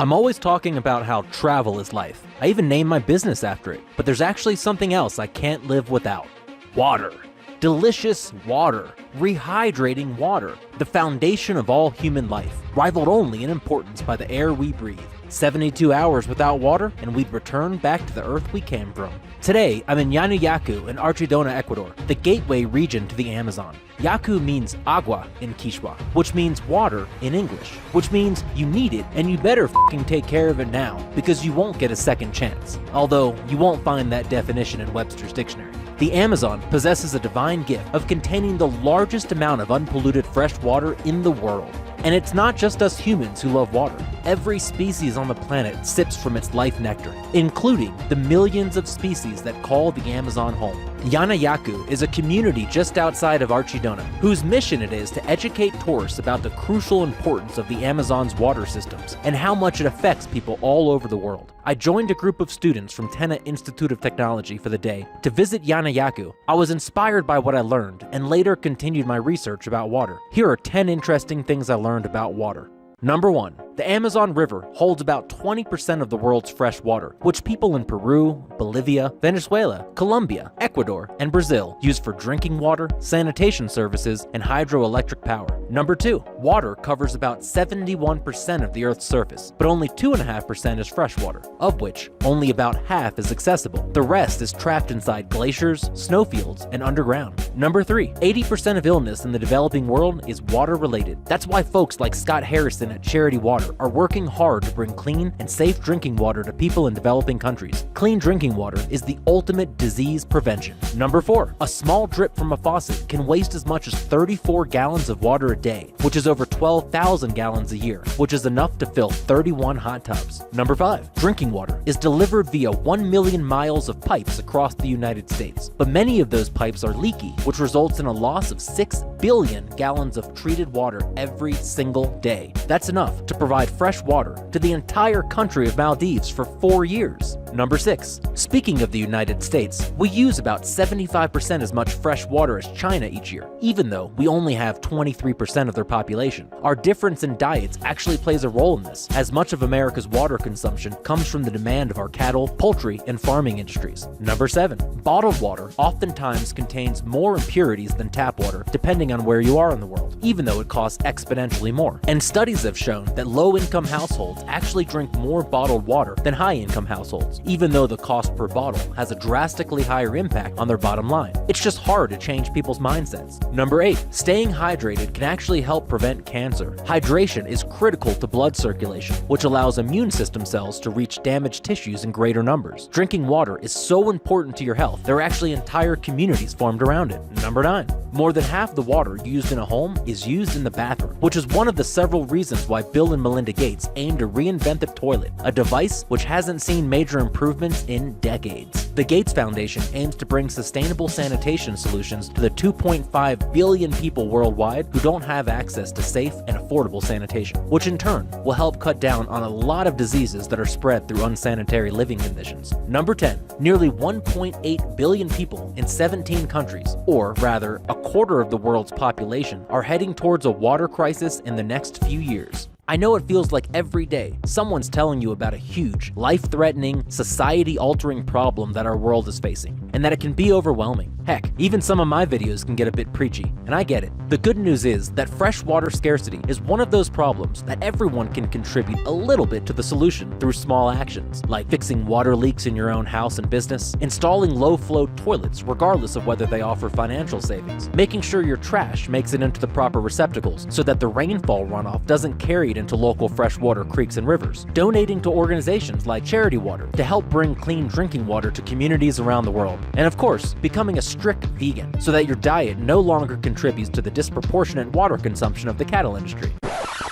I'm always talking about how travel is life. I even named my business after it. But there's actually something else I can't live without. Water. Delicious water. Rehydrating water. The foundation of all human life. Rivaled only in importance by the air we breathe. 72 hours without water, and we'd return back to the earth we came from. Today, I'm in Yanayacu in Archidona, Ecuador, the gateway region to the Amazon. Yaku means agua in Quechua, which means water in English, which means you need it and you better fucking take care of it now, because you won't get a second chance. Although, you won't find that definition in Webster's dictionary. The Amazon possesses a divine gift of containing the largest amount of unpolluted fresh water in the world. And it's not just us humans who love water. Every species on the planet sips from its life nectar, including the millions of species that call the Amazon home. Yanayacu is a community just outside of Archidona, whose mission it is to educate tourists about the crucial importance of the Amazon's water systems and how much it affects people all over the world. I joined a group of students from Tena Institute of Technology for the day to visit Yanayacu. I was inspired by what I learned and later continued my research about water. Here are 10 interesting things I learned about water. Number 1. The Amazon River holds about 20% of the world's fresh water, which people in Peru, Bolivia, Venezuela, Colombia, Ecuador, and Brazil use for drinking water, sanitation services, and hydroelectric power. Number 2. Water covers about 71% of the Earth's surface, but only 2.5% is fresh water, of which only about half is accessible. The rest is trapped inside glaciers, snowfields, and underground. Number 3. 80% of illness in the developing world is water-related. That's why folks like Scott Harrison at Charity Water are working hard to bring clean and safe drinking water to people in developing countries. Clean drinking water is the ultimate disease prevention. Number 4. A small drip from a faucet can waste as much as 34 gallons of water a day, which is over 12,000 gallons a year, which is enough to fill 31 hot tubs. Number 5. Drinking water is delivered via 1 million miles of pipes across the United States, but many of those pipes are leaky, which results in a loss of 6 billion gallons of treated water every single day. That's enough to provide fresh water to the entire country of Maldives for 4 years. Number 6. Speaking of the United States, we use about 75% as much fresh water as China each year, even though we only have 23% of their population. Our difference in diets actually plays a role in this, as much of America's water consumption comes from the demand of our cattle, poultry, and farming industries. Number 7. Bottled water oftentimes contains more impurities than tap water, depending on where you are in the world, even though it costs exponentially more. And studies have shown that low-income households actually drink more bottled water than high-income households, even though the cost per bottle has a drastically higher impact on their bottom line. It's just hard to change people's mindsets. Number 8. Staying hydrated can actually help prevent cancer. Hydration is critical to blood circulation, which allows immune system cells to reach damaged tissues in greater numbers. Drinking water is so important to your health, there are actually entire communities formed around it. Number 9. More than half the water used in a home is used in the bathroom, which is one of the several reasons why Bill and Melinda Gates aim to reinvent the toilet, a device which hasn't seen major improvements in decades. The Gates Foundation aims to bring sustainable sanitation solutions to the 2.5 billion people worldwide who don't have access to safe and affordable sanitation, which in turn will help cut down on a lot of diseases that are spread through unsanitary living conditions. Number 10. Nearly 1.8 billion people in 17 countries, or rather, a quarter of the world's population, are heading towards a water crisis in the next few years. I know it feels like every day someone's telling you about a huge, life-threatening, society-altering problem that our world is facing, and that it can be overwhelming. Heck, even some of my videos can get a bit preachy, and I get it. The good news is that fresh water scarcity is one of those problems that everyone can contribute a little bit to the solution through small actions, like fixing water leaks in your own house and business, installing low-flow toilets regardless of whether they offer financial savings, making sure your trash makes it into the proper receptacles so that the rainfall runoff doesn't carry it into local freshwater creeks and rivers, donating to organizations like Charity Water to help bring clean drinking water to communities around the world, and of course, becoming a strict vegan so that your diet no longer contributes to the disproportionate water consumption of the cattle industry.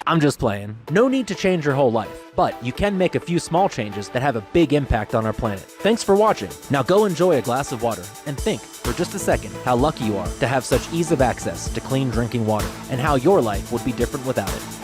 I'm just playing. No need to change your whole life, but you can make a few small changes that have a big impact on our planet. Thanks for watching. Now go enjoy a glass of water and think for just a second how lucky you are to have such ease of access to clean drinking water and how your life would be different without it.